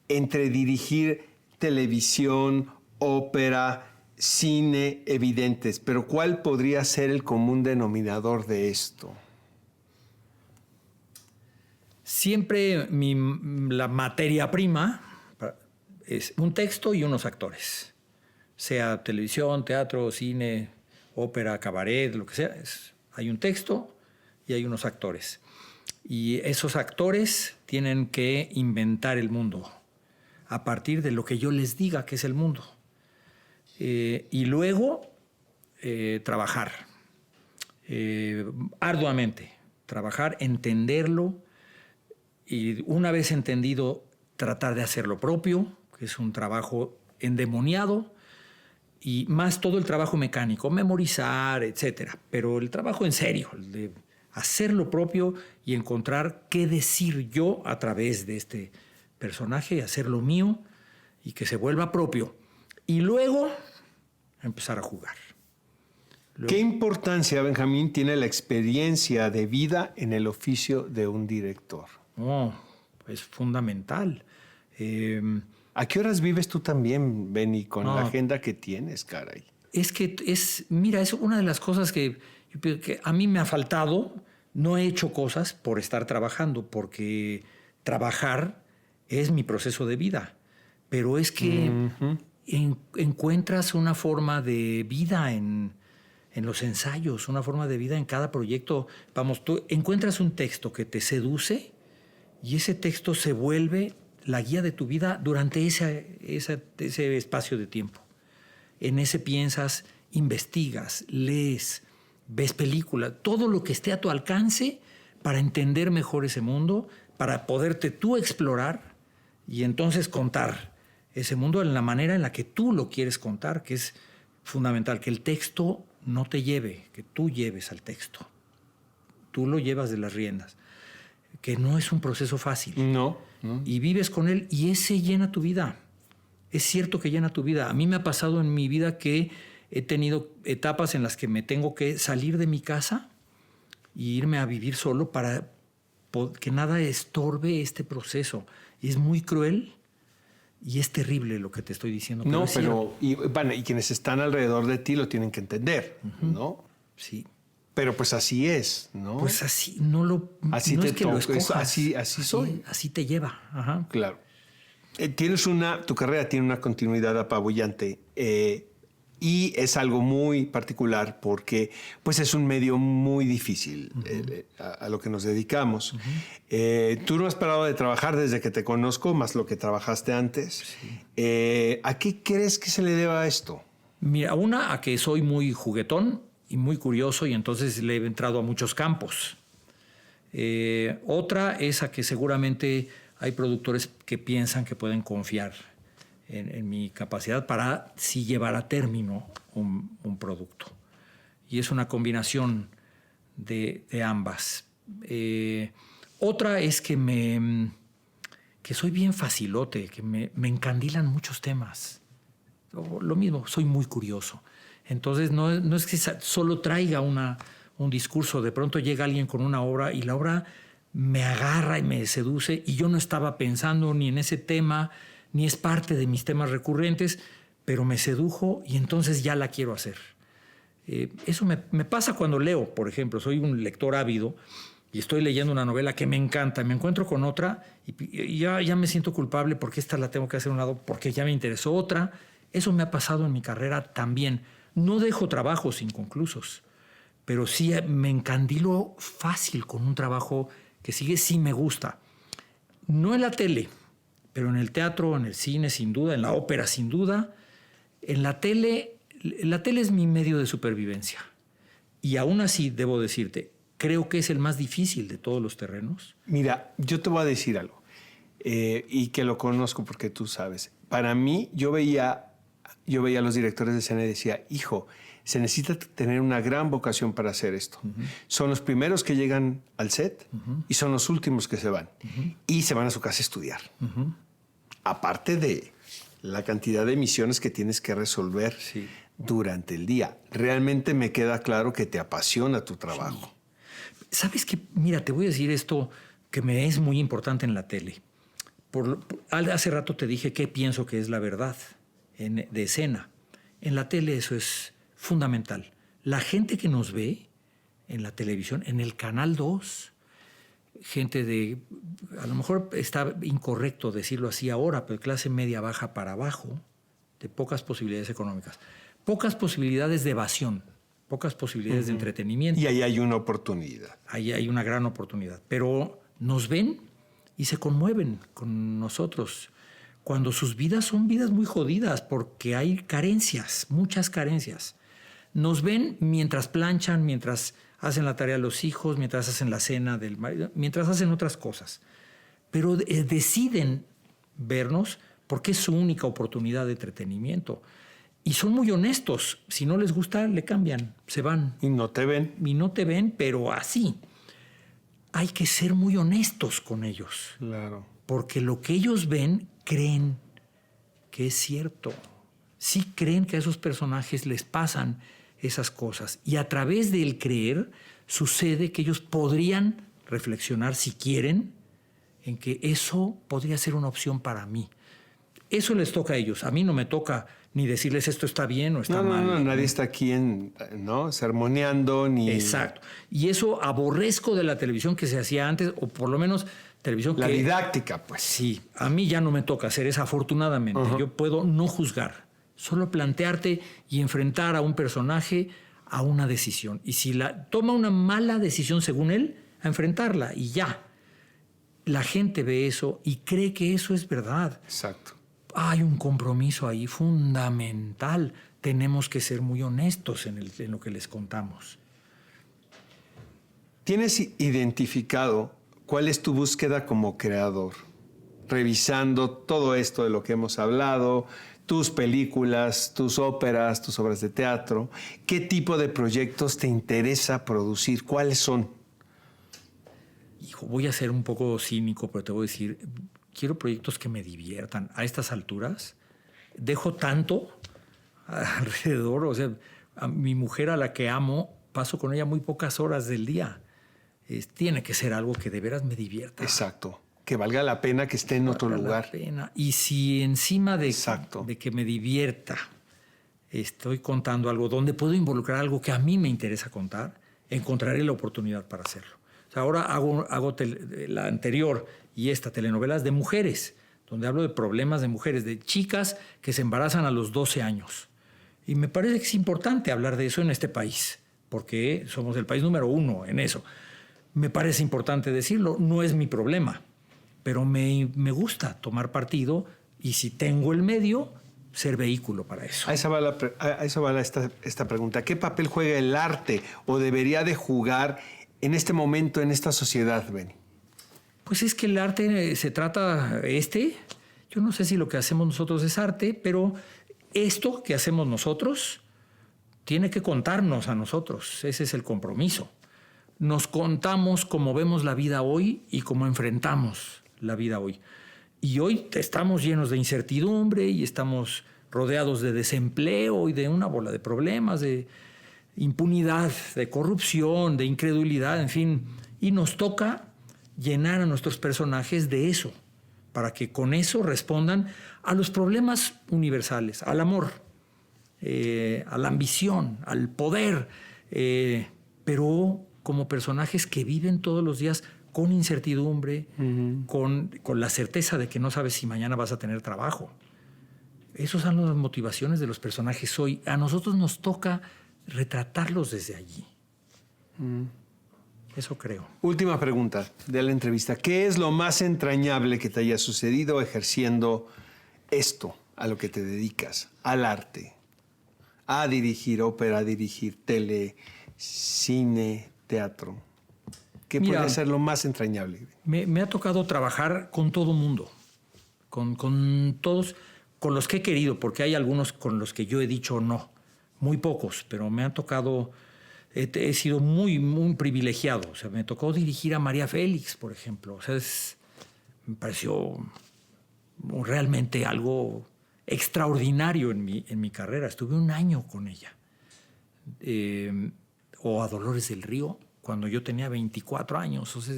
entre dirigir televisión, ópera, cine evidentes? Pero ¿cuál podría ser el común denominador de esto? Siempre la materia prima es un texto y unos actores. Sea televisión, teatro, cine, ópera, cabaret, lo que sea. Hay un texto y hay unos actores. Y esos actores tienen que inventar el mundo a partir de lo que yo les diga que es el mundo. Y luego trabajar arduamente. Trabajar, entenderlo y una vez entendido, tratar de hacer lo propio, que es un trabajo endemoniado, y más todo el trabajo mecánico, memorizar, etcétera. Pero el trabajo en serio, el de hacer lo propio y encontrar qué decir yo a través de este personaje, hacer lo mío y que se vuelva propio. Y luego empezar a jugar. ¿Qué importancia, Benjamín, tiene la experiencia de vida en el oficio de un director? Oh, es fundamental. ¿A qué horas vives tú también, Benny, con No. la agenda que tienes, caray? Es que mira, es una de las cosas que a mí me ha faltado. No he hecho cosas por estar trabajando, porque trabajar es mi proceso de vida. Pero es que encuentras una forma de vida en los ensayos, una forma de vida en cada proyecto. Vamos, tú encuentras un texto que te seduce y ese texto se vuelve la guía de tu vida durante ese espacio de tiempo. En ese piensas, investigas, lees, ves películas, todo lo que esté a tu alcance para entender mejor ese mundo, para poderte tú explorar y entonces contar ese mundo en la manera en la que tú lo quieres contar, que es fundamental, que el texto no te lleve, que tú lleves al texto. Tú lo llevas de las riendas, que no es un proceso fácil. No. Y vives con él y ese llena tu vida. Es cierto que llena tu vida. A mí me ha pasado en mi vida que he tenido etapas en las que me tengo que salir de mi casa e irme a vivir solo para que nada estorbe este proceso. Y es muy cruel y es terrible lo que te estoy diciendo. No, pero y quienes están alrededor de ti lo tienen que entender, ¿no? Sí. Pero pues así es, ¿no? Pues así, así no te es que lo escojas. así soy. Así te lleva. Ajá. Claro. Tu carrera tiene una continuidad apabullante y es algo muy particular porque pues es un medio muy difícil a lo que nos dedicamos. Tú no has parado de trabajar desde que te conozco, más lo que trabajaste antes. Sí. ¿A qué crees que se le deba esto? Mira, a que soy muy juguetón y muy curioso y entonces le he entrado a muchos campos. Otra es a que seguramente hay productores que piensan que pueden confiar en mi capacidad para sí llevar a término un producto. Y es una combinación de ambas. Otra es que soy bien facilote, que me encandilan muchos temas. Lo mismo, soy muy curioso. Entonces no es que solo traiga un discurso. De pronto llega alguien con una obra y la obra me agarra y me seduce y yo no estaba pensando ni en ese tema, ni es parte de mis temas recurrentes, pero me sedujo y entonces ya la quiero hacer. Eso me pasa cuando leo, por ejemplo. Soy un lector ávido y estoy leyendo una novela que me encanta. Me encuentro con otra y ya me siento culpable porque esta la tengo que hacer a un lado porque ya me interesó otra. Eso me ha pasado en mi carrera también. No dejo trabajos inconclusos, pero sí me encandilo fácil con un trabajo que sigue, sí me gusta. No en la tele, pero en el teatro, en el cine, sin duda, en la ópera, sin duda. La tele es mi medio de supervivencia. Y aún así, debo decirte, creo que es el más difícil de todos los terrenos. Mira, yo te voy a decir algo, y que lo conozco porque tú sabes. Para mí, yo veía a los directores de escena y decía, hijo, se necesita tener una gran vocación para hacer esto. Son los primeros que llegan al set y son los últimos que se van. Y se van a su casa a estudiar. Aparte de la cantidad de misiones que tienes que resolver durante el día. Realmente me queda claro que te apasiona tu trabajo. Sí. ¿Sabes qué? Mira, te voy a decir esto que me es muy importante en la tele. Hace rato te dije qué pienso que es la verdad de escena. En la tele eso es fundamental. La gente que nos ve en la televisión, en el Canal 2, gente a lo mejor está incorrecto decirlo así ahora, pero clase media baja para abajo, de pocas posibilidades económicas, pocas posibilidades de evasión, pocas posibilidades de entretenimiento. Y ahí hay una oportunidad. Ahí hay una gran oportunidad. Pero nos ven y se conmueven con nosotros cuando sus vidas son vidas muy jodidas porque hay carencias, muchas carencias. Nos ven mientras planchan, mientras hacen la tarea de los hijos, mientras hacen la cena del marido, mientras hacen otras cosas. Pero deciden vernos porque es su única oportunidad de entretenimiento. Y son muy honestos. Si no les gusta, le cambian, se van. Y no te ven. Y no te ven, pero así. Hay que ser muy honestos con ellos. Claro. Porque lo que ellos ven, creen que es cierto. Sí creen que a esos personajes les pasan esas cosas. Y a través del creer sucede que ellos podrían reflexionar, si quieren, en que eso podría ser una opción para mí. Eso les toca a ellos. A mí no me toca ni decirles esto está bien o está mal. No, nadie está aquí sermoneando ni... Exacto. Y eso aborrezco de la televisión que se hacía antes, o por lo menos televisión La didáctica, pues. Sí, a mí ya no me toca hacer eso, afortunadamente. Yo puedo no juzgar, solo plantearte y enfrentar a un personaje a una decisión. Y si toma una mala decisión según él, a enfrentarla y ya. La gente ve eso y cree que eso es verdad. Exacto. Hay un compromiso ahí fundamental. Tenemos que ser muy honestos en lo que les contamos. ¿Tienes identificado cuál es tu búsqueda como creador? Revisando todo esto de lo que hemos hablado, tus películas, tus óperas, tus obras de teatro, ¿qué tipo de proyectos te interesa producir? ¿Cuáles son? Hijo, voy a ser un poco cínico, pero te voy a decir, quiero proyectos que me diviertan. A estas alturas dejo tanto alrededor, o sea, a mi mujer, a la que amo, paso con ella muy pocas horas del día. Tiene que ser algo que de veras me divierta. Exacto, que valga la pena que esté en otro lugar. La pena. Y si encima de que me divierta estoy contando algo donde puedo involucrar algo que a mí me interesa contar, encontraré la oportunidad para hacerlo. O sea, ahora hago la anterior y esta telenovelas de mujeres, donde hablo de problemas de mujeres, de chicas que se embarazan a los 12 años. Y me parece que es importante hablar de eso en este país, porque somos el país número 1 en eso. Me parece importante decirlo, no es mi problema, pero me gusta tomar partido y si tengo el medio, ser vehículo para eso. A eso va esta pregunta. ¿Qué papel juega el arte o debería de jugar en este momento, en esta sociedad, Benny? Pues es que el arte se trata, yo no sé si lo que hacemos nosotros es arte, pero esto que hacemos nosotros tiene que contarnos a nosotros. Ese es el compromiso. Nos contamos cómo vemos la vida hoy y cómo enfrentamos la vida hoy. Y hoy estamos llenos de incertidumbre y estamos rodeados de desempleo y de una bola de problemas, de impunidad, de corrupción, de incredulidad, en fin. Y nos toca llenar a nuestros personajes de eso, para que con eso respondan a los problemas universales, al amor, a la ambición, al poder, pero como personajes que viven todos los días con incertidumbre, con la certeza de que no sabes si mañana vas a tener trabajo. Esas son las motivaciones de los personajes hoy. A nosotros nos toca retratarlos desde allí. Eso creo. Última pregunta de la entrevista. ¿Qué es lo más entrañable que te haya sucedido ejerciendo esto, a lo que te dedicas, al arte? A dirigir ópera, a dirigir tele, cine, teatro. ¿Qué puede ser lo más entrañable? Me ha tocado trabajar con todo mundo, con todos, con los que he querido, porque hay algunos con los que yo he dicho no, muy pocos, pero me ha tocado, he sido muy, muy privilegiado. O sea, me tocó dirigir a María Félix, por ejemplo. O sea, me pareció realmente algo extraordinario en mi carrera. Estuve un año con ella. O a Dolores del Río, cuando yo tenía 24 años. O sea,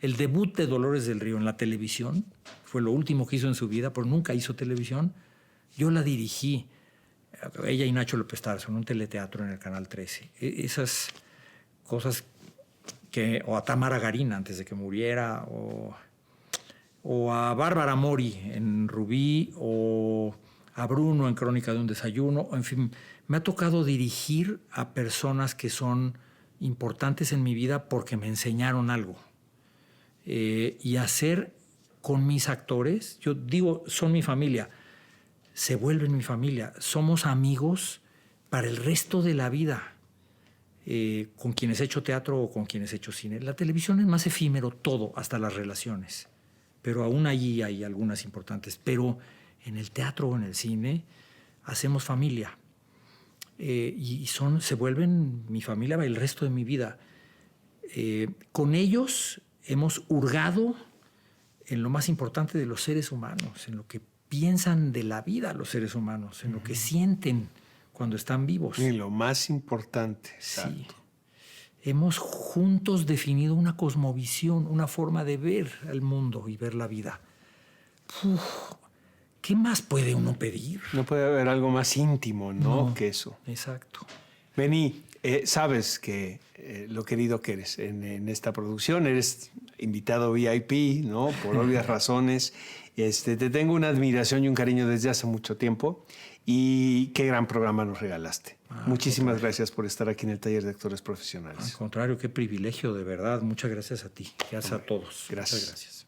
el debut de Dolores del Río en la televisión fue lo último que hizo en su vida, pero nunca hizo televisión. Yo la dirigí, ella y Nacho López Tarso, en un teleteatro en el Canal 13. Esas cosas o a Tamara Garín antes de que muriera, o a Bárbara Mori en Rubí, o a Bruno en Crónica de un desayuno, en fin. Me ha tocado dirigir a personas que son importantes en mi vida porque me enseñaron algo. Y hacer con mis actores, yo digo, son mi familia, se vuelven mi familia. Somos amigos para el resto de la vida, con quienes he hecho teatro o con quienes he hecho cine. La televisión es más efímero todo, hasta las relaciones. Pero aún allí hay algunas importantes. Pero en el teatro o en el cine hacemos familia. Y se vuelven mi familia el resto de mi vida. Con ellos hemos hurgado en lo más importante de los seres humanos, en lo que piensan de la vida los seres humanos, en lo que sienten cuando están vivos. Y lo más importante. Sí. Exacto. Hemos juntos definido una cosmovisión, una forma de ver el mundo y ver la vida. Uf, ¿qué más puede uno pedir? No puede haber algo más íntimo, ¿no? No. Que eso. Exacto. Benny, sabes que lo querido que eres en esta producción, eres invitado VIP, ¿no? Por obvias razones. Te tengo una admiración y un cariño desde hace mucho tiempo y qué gran programa nos regalaste. Muchísimas gracias por estar aquí en el Taller de Actores Profesionales. Al contrario, qué privilegio, de verdad. Muchas gracias a ti. Gracias a todos. Gracias. Muchas gracias.